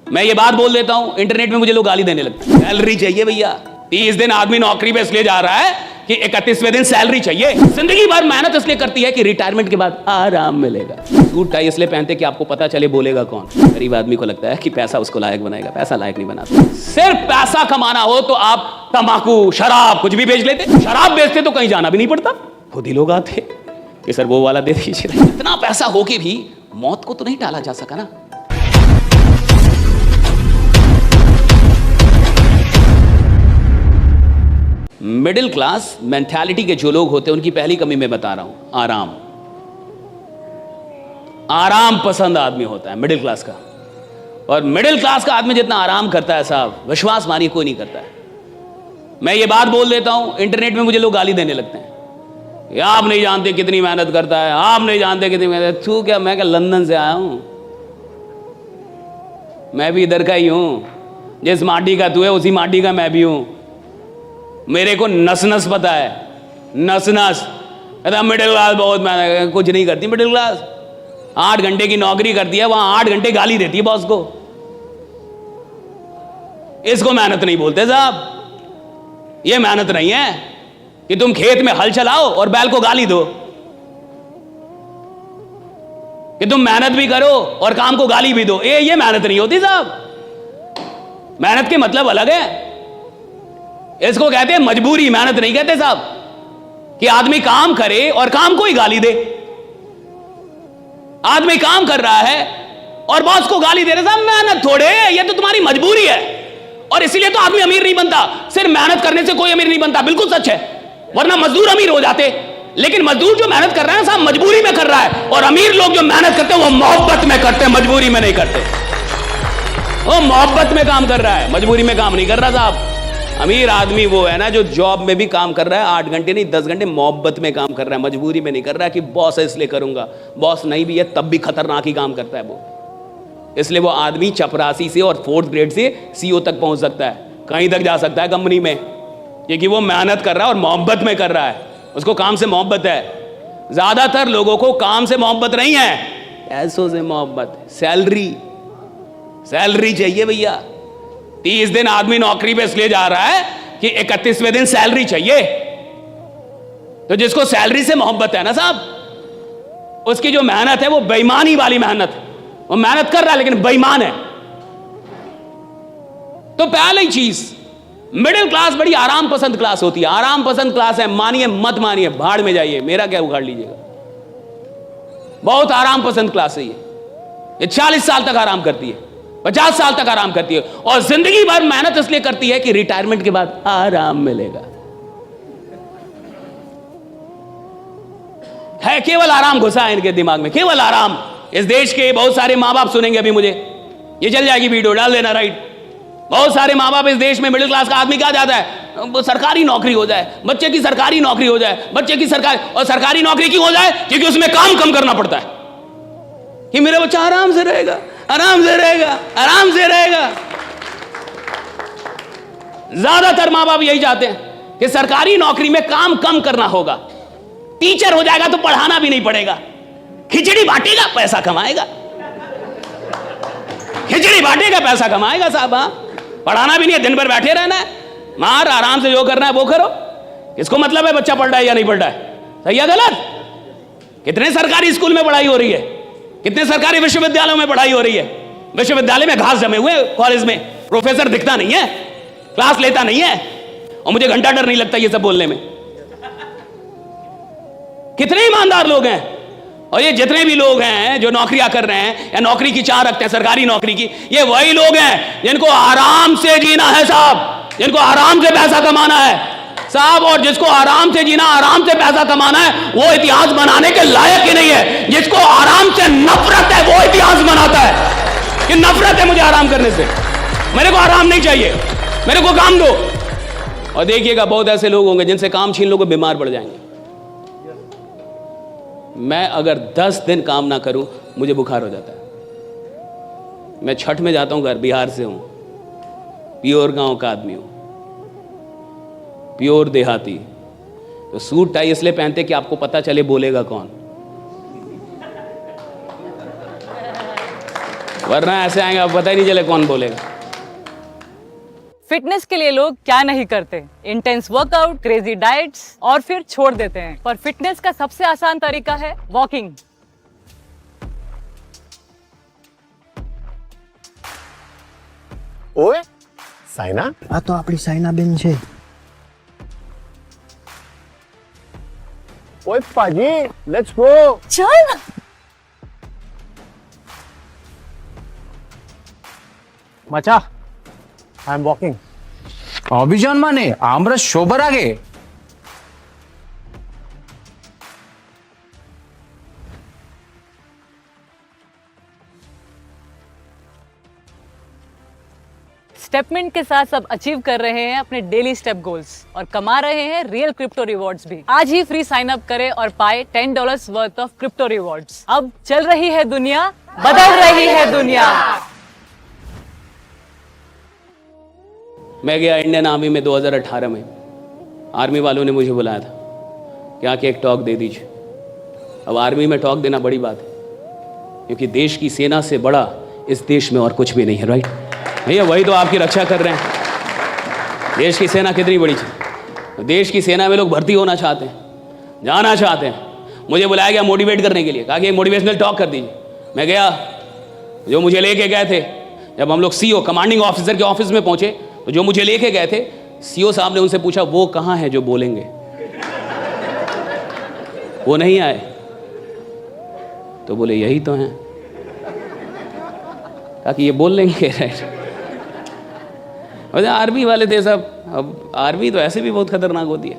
मैं ये बात बोल देता हूं, इंटरनेट में मुझे लोग गाली देने लगते हैं। सैलरी चाहिए भैया। 30 दिन आदमी नौकरी पे इसलिए जा रहा है कि 31वें दिन सैलरी चाहिए। जिंदगी भर मेहनत इसलिए करती है कि रिटायरमेंट के बाद आराम मिलेगा। सूट टाई इसलिए पहनते कि आपको पता चले बोलेगा कौन। गरीब आदमी को लगता है कि पैसा उसको लायक बनाएगा, पैसा लायक नहीं बनाता। सिर्फ पैसा कमाना हो तो आप तंबाकू, शराब कुछ भी बेच लेते। शराब बेचते तो कहीं जाना भी नहीं पड़ता, खुद ही लोग आते कि सर वो वाला दे दीजिए। इतना पैसा हो के भी मौत को तो नहीं टाला जा सका ना। मिडिल क्लास मेंटालिटी के जो लोग होते हैं उनकी पहली कमी मैं बता रहा हूं, आराम। आराम पसंद आदमी होता है मिडिल क्लास का। और मिडिल क्लास का आदमी जितना आराम करता है साहब, विश्वास मानिए कोई नहीं करता है। मैं ये बात बोल देता हूं, इंटरनेट में मुझे लोग गाली देने लगते हैं, आप नहीं जानते कितनी मेहनत करता है, आप नहीं जानते कितनी मेहनत। तू क्या, मैं क्या लंदन से आया हूं? मैं भी इधर का ही हूं। जिस माटी का तू है उसी माटी का मैं भी हूं। मेरे को नस नस पता है, नस नस। मिडिल क्लास बहुत मेहनत, कुछ नहीं करती मिडिल क्लास। 8 घंटे की नौकरी करती है, वहां 8 घंटे गाली देती है बॉस को। इसको मेहनत नहीं बोलते साहब। ये मेहनत नहीं है कि तुम खेत में हल चलाओ और बैल को गाली दो, कि तुम मेहनत भी करो और काम को गाली भी दो। ये मेहनत नहीं होती साहब। मेहनत के मतलब अलग है। इसको कहते हैं मजबूरी, मेहनत नहीं कहते साहब। कि आदमी काम करे और काम को ही गाली दे। आदमी काम कर रहा है और बॉस को गाली दे रहे साहब, मेहनत थोड़े, ये तो तुम्हारी मजबूरी है। और इसीलिए तो आदमी अमीर नहीं बनता। सिर्फ मेहनत करने से कोई अमीर नहीं बनता, बिल्कुल सच है। वरना मजदूर अमीर हो जाते। लेकिन मजदूर जो मेहनत कर रहा है साहब, मजबूरी में कर रहा है। और अमीर लोग जो मेहनत करते हैं वो मोहब्बत में करते हैं, मजबूरी में नहीं करते। वो मोहब्बत में काम कर रहा है, मजबूरी में काम नहीं कर रहा साहब। अमीर आदमी वो है ना जो जॉब में भी काम कर रहा है, 8 घंटे नहीं 10 घंटे मोहब्बत में काम कर रहा है, मजबूरी में नहीं कर रहा है कि बॉस है इसलिए करूंगा। बॉस नहीं भी है तब भी खतरनाक ही काम करता है वो। इसलिए वो आदमी चपरासी से और 4th ग्रेड से CEO तक पहुंच सकता है, कहीं तक जा सकता है कंपनी में, क्योंकि वो मेहनत कर रहा है और मोहब्बत में कर रहा है। उसको काम से मोहब्बत है। ज्यादातर लोगों को काम से मोहब्बत नहीं है, पैसों से मोहब्बत। सैलरी चाहिए भैया। 30 दिन आदमी नौकरी पे इसलिए जा रहा है कि 31वें दिन सैलरी चाहिए। तो जिसको सैलरी से मोहब्बत है ना साहब, उसकी जो मेहनत है वो बेईमानी वाली मेहनत है। वो मेहनत कर रहा है लेकिन बेईमान है। तो पहली चीज, मिडिल क्लास बड़ी आराम पसंद क्लास होती है। आराम पसंद क्लास है, मानिए मत मानिए, भाड़ में जाइए, मेरा क्या उखाड़ लीजिएगा। बहुत आराम पसंद क्लास है ये 40 साल तक आराम करती है, 50 साल तक आराम करती है। और जिंदगी भर मेहनत इसलिए करती है कि रिटायरमेंट के बाद आराम मिलेगा। है केवल आराम घुसा है इनके दिमाग में, केवल आराम। इस देश के बहुत सारे माँ बाप सुनेंगे अभी मुझे, ये चल जाएगी वीडियो, डाल देना राइट। बहुत सारे माँ बाप इस देश में, मिडिल क्लास का आदमी क्या चाहता है, सरकारी नौकरी हो जाए, बच्चे की सरकारी नौकरी हो जाए, बच्चे की सरकारी। और सरकारी नौकरी क्यों हो जाए? क्योंकि उसमें काम कम करना पड़ता है, कि मेरा बच्चा आराम से रहेगा, आराम से रहेगा, आराम से रहेगा। ज्यादातर माँ बाप यही चाहते हैं कि सरकारी नौकरी में काम कम करना होगा। टीचर हो जाएगा तो पढ़ाना भी नहीं पड़ेगा, खिचड़ी बांटेगा पैसा कमाएगा, खिचड़ी बांटेगा पैसा कमाएगा साहब। हाँ, पढ़ाना भी नहीं है, दिन भर बैठे रहना है, मार आराम से जो करना है वो करो। किसको मतलब है बच्चा पढ़ रहा है या नहीं पढ़ रहा है, सही है गलत? कितने सरकारी स्कूल में पढ़ाई हो रही है, कितने सरकारी विश्वविद्यालयों में पढ़ाई हो रही है। विश्वविद्यालय में घास जमे हुए, कॉलेज में प्रोफेसर दिखता नहीं है, क्लास लेता नहीं है, और मुझे घंटा डर नहीं लगता ये सब बोलने में। कितने ईमानदार लोग हैं। और ये जितने भी लोग हैं जो नौकरियां कर रहे हैं या नौकरी की चाह रखते हैं सरकारी नौकरी की, ये वही लोग हैं जिनको आराम से जीना है साहब, जिनको आराम से पैसा कमाना है साहब। और जिसको आराम से जीना, आराम से पैसा कमाना है, वो इतिहास बनाने के लायक ही नहीं है। जिसको आराम से नफरत है वो इतिहास बनाता है कि नफरत है मुझे आराम करने से, मेरे को आराम नहीं चाहिए, मेरे को काम दो। और देखिएगा बहुत ऐसे लोग होंगे जिनसे काम छीन लोगे बीमार पड़ जाएंगे। मैं अगर 10 दिन काम ना करूं मुझे बुखार हो जाता है। मैं छठ में जाता हूं घर, बिहार से हूं, प्योर गांव का आदमी हूं, प्योर देहाती। तो सूट टाई इसलिए पहनते कि आपको पता चले बोलेगा कौन। वरना ऐसे आएंगे अब पता ही नहीं चले कौन बोलेगा। फिटनेस के लिए लोग क्या नहीं करते, इंटेंस वर्कआउट, क्रेजी डाइट्स और फिर छोड़ देते हैं। पर फिटनेस का सबसे आसान तरीका है वॉकिंग। ઓય સાયના, આ તો આપણી સાયનાબેન છે. ઓય પાજી, લેટ્સ ગો. चल મચા, આઈ એમ વોકિંગ. অভিযান মানে আমরা সবার আগে? स्टेपमिंट के साथ सब अचीव कर रहे हैं अपने डेली स्टेप गोल्स और कमा रहे हैं रियल क्रिप्टो रिवॉर्ड्स भी। आज ही फ्री साइन अप करें और पाए $10 वर्थ ऑफ क्रिप्टो रिवॉर्ड्स। अब चल रही है दुनिया, बदल रही है दुनिया। मैं गया इंडियन आर्मी में 2018 में। आर्मी वालों ने मुझे बुलाया था कि आके एक टॉक दे दीजिए। अब आर्मी में टॉक देना बड़ी बात है, क्योंकि देश की सेना से बड़ा इस देश में और कुछ भी नहीं है। राइट भैया, वही तो आपकी रक्षा कर रहे हैं। देश की सेना कितनी बड़ी चीज़। देश की सेना में लोग भर्ती होना चाहते हैं, जाना चाहते हैं। मुझे बुलाया गया मोटिवेट करने के लिए, कहा कि एक मोटिवेशनल टॉक कर दीजिए। मैं गया, जो मुझे लेके गए थे, जब हम लोग सीओ कमांडिंग ऑफिसर के ऑफिस में पहुंचे तो जो मुझे लेके गए थे, सीओ साहब ने उनसे पूछा वो कहाँ है जो बोलेंगे। वो नहीं आए तो बोले यही तो हैं। कहा कि ये बोल लेंगे। राइट, आर्मी वाले थे सब। अब आर्मी तो ऐसे भी बहुत खतरनाक होती है,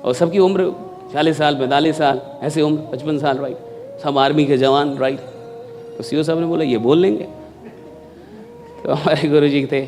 और सबकी उम्र 40 साल 45 साल, ऐसे उम्र 55 साल। राइट, सब आर्मी के जवान। राइट, तो सीओ साहब ने बोला ये बोल लेंगे। तो हमारे गुरु जी थे,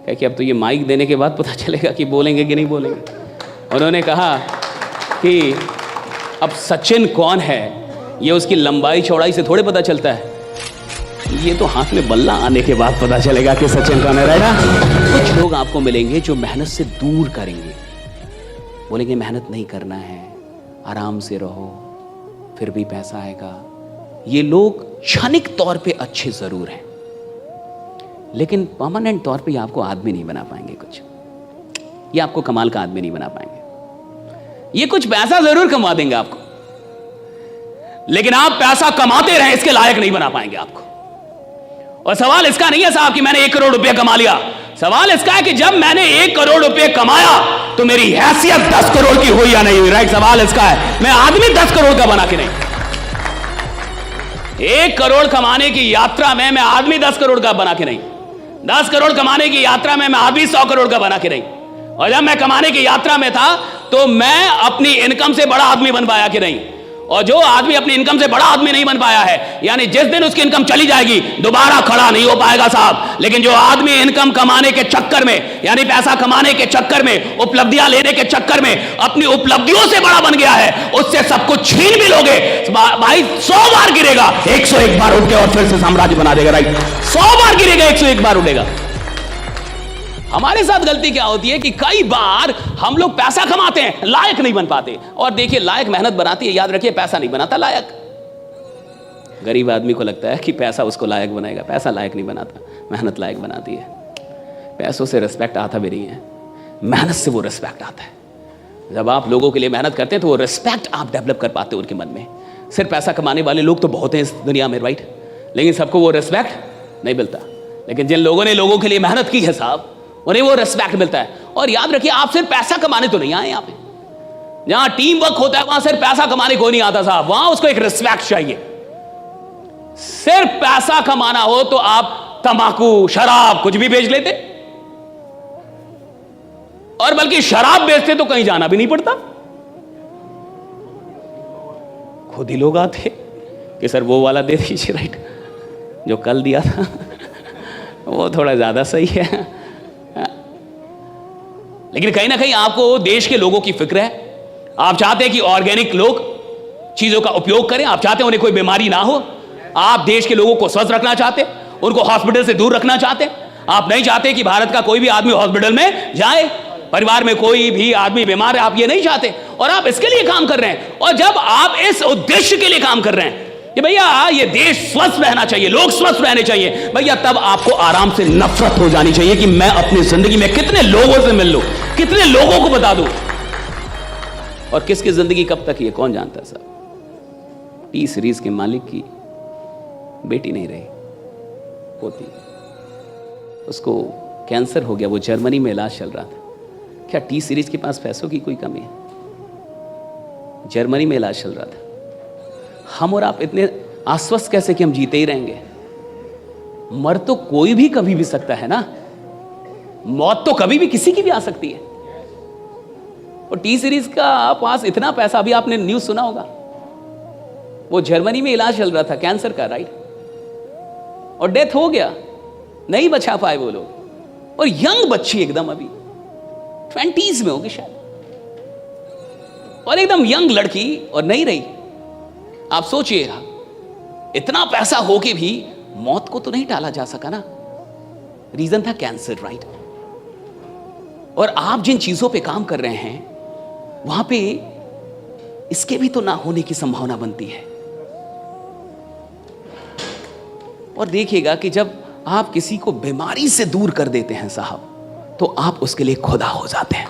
क्या कि अब तो ये माइक देने के बाद पता चलेगा कि बोलेंगे कि नहीं बोलेंगे। उन्होंने कहा कि अब सचिन कौन है ये उसकी लंबाई चौड़ाई से थोड़े पता चलता है, ये तो हाथ में बल्ला आने के बाद पता चलेगा कि सचिन कौन है। राइट, कुछ लोग आपको मिलेंगे जो मेहनत से दूर करेंगे, बोलेंगे मेहनत नहीं करना है, आराम से रहो, फिर भी पैसा आएगा। ये लोग क्षणिक तौर पे अच्छे जरूर हैं, लेकिन परमानेंट तौर पे ये आपको आदमी नहीं बना पाएंगे। कुछ ये आपको कमाल का आदमी नहीं बना पाएंगे। ये कुछ पैसा जरूर कमा देंगे आपको, लेकिन आप पैसा कमाते रहे इसके लायक नहीं बना पाएंगे आपको। और सवाल इसका नहीं है साहब कि मैंने 1 करोड़ रुपया कमा लिया। सवाल इसका है कि जब मैंने 1 करोड़ रुपए कमाया तो मेरी हैसियत 10 करोड़ की हुई या नहीं हुई। राइट, सवाल इसका है। मैं आदमी 10 करोड़ का बना के नहीं। 1 करोड़ कमाने की यात्रा में मैं आदमी 10 करोड़ का बना के नहीं। 10 करोड़ कमाने की यात्रा में मैं आदमी 100 करोड़ का बना के नहीं। और जब मैं कमाने की यात्रा में था तो मैं अपनी इनकम से बड़ा आदमी बन पाया कि नहीं। और जो आदमी अपनी इनकम से बड़ा आदमी नहीं बन पाया है, यानी जिस दिन उसकी इनकम चली जाएगी दोबारा खड़ा नहीं हो पाएगा साहब। लेकिन जो आदमी इनकम कमाने के चक्कर में, यानी पैसा कमाने के चक्कर में, उपलब्धियां लेने के चक्कर में अपनी उपलब्धियों से बड़ा बन गया है, उससे सब कुछ छीन भी लोगे भाई, 100 बार गिरेगा, 101 बार उठ के और फिर से साम्राज्य बना देगा। राइट, 100 बार गिरेगा, 101 बार उठेगा। हमारे साथ गलती क्या होती है कि कई बार हम लोग पैसा कमाते हैं, लायक नहीं बन पाते। और देखिए, लायक मेहनत बनाती है, याद रखिए, पैसा नहीं बनाता लायक। गरीब आदमी को लगता है कि पैसा उसको लायक बनाएगा, पैसा लायक नहीं बनाता, मेहनत लायक बनाती है। पैसों से रिस्पेक्ट आता भी नहीं है, मेहनत से वो रिस्पेक्ट आता है। जब आप लोगों के लिए मेहनत करते हैं तो वो रिस्पेक्ट आप डेवलप कर पाते हो उनके मन में। सिर्फ पैसा कमाने वाले लोग तो बहुत हैं इस दुनिया में। राइट, लेकिन सबको वो रिस्पेक्ट नहीं मिलता। लेकिन जिन लोगों ने लोगों के लिए मेहनत की है साहब, उन्हें वो रिस्पेक्ट मिलता है। और याद रखिए, आप सिर्फ पैसा कमाने तो नहीं आए यहाँ पे। जहां टीम वर्क होता है वहां सिर्फ पैसा कमाने को नहीं आता साहब, वहां उसको एक रिस्पेक्ट चाहिए। सिर्फ पैसा कमाना हो तो आप तंबाकू, शराब, कुछ भी बेच लेते, और बल्कि शराब बेचते तो कहीं जाना भी नहीं पड़ता। खुद ही लोग आते कि सर वो वाला दे दीजिए। राइट, जो कल दिया था वो थोड़ा ज्यादा सही है। लेकिन कहीं ना कहीं आपको देश के लोगों की फिक्र है। आप चाहते हैं कि ऑर्गेनिक लोग चीजों का उपयोग करें, आप चाहते हैं उन्हें कोई बीमारी ना हो, आप देश के लोगों को स्वस्थ रखना चाहते, उनको हॉस्पिटल से दूर रखना चाहते। आप नहीं चाहते कि भारत का कोई भी आदमी हॉस्पिटल में जाए, परिवार में कोई भी आदमी बीमार है, आप ये नहीं चाहते, और आप इसके लिए काम कर रहे हैं। और जब आप इस उद्देश्य के लिए काम कर रहे हैं, कि भैया ये देश स्वस्थ रहना चाहिए, लोग स्वस्थ रहने चाहिए, भैया तब आपको आराम से नफरत हो जानी चाहिए कि मैं अपनी जिंदगी में कितने लोगों से मिल लूं, कितने लोगों को बता दूं, और किसकी जिंदगी कब तक ये कौन जानता है साहब। टी सीरीज के मालिक की बेटी नहीं रही, पोती, उसको कैंसर हो गया, वो जर्मनी में इलाज चल रहा था। क्या टी सीरीज के पास पैसों की कोई कमी है? जर्मनी में इलाज चल रहा था। हम और आप इतने आश्वस्त कैसे कि हम जीते ही रहेंगे? मर तो कोई भी कभी भी सकता है ना, मौत तो कभी भी किसी की भी आ सकती है। और टी सीरीज का पास इतना पैसा, अभी आपने न्यूज सुना होगा, वो जर्मनी में इलाज चल रहा था कैंसर का, राइट, और डेथ हो गया, नहीं बचा पाए वो लोग। और यंग बच्ची एकदम अभी 20s में होगी शायद, और एकदम यंग लड़की, और नहीं रही। आप सोचिएगा, इतना पैसा हो के भी मौत को तो नहीं टाला जा सका ना, रीजन था कैंसर, राइट। और आप जिन चीजों पे काम कर रहे हैं वहां पे इसके भी तो ना होने की संभावना बनती है। और देखिएगा कि जब आप किसी को बीमारी से दूर कर देते हैं साहब, तो आप उसके लिए खुदा हो जाते हैं।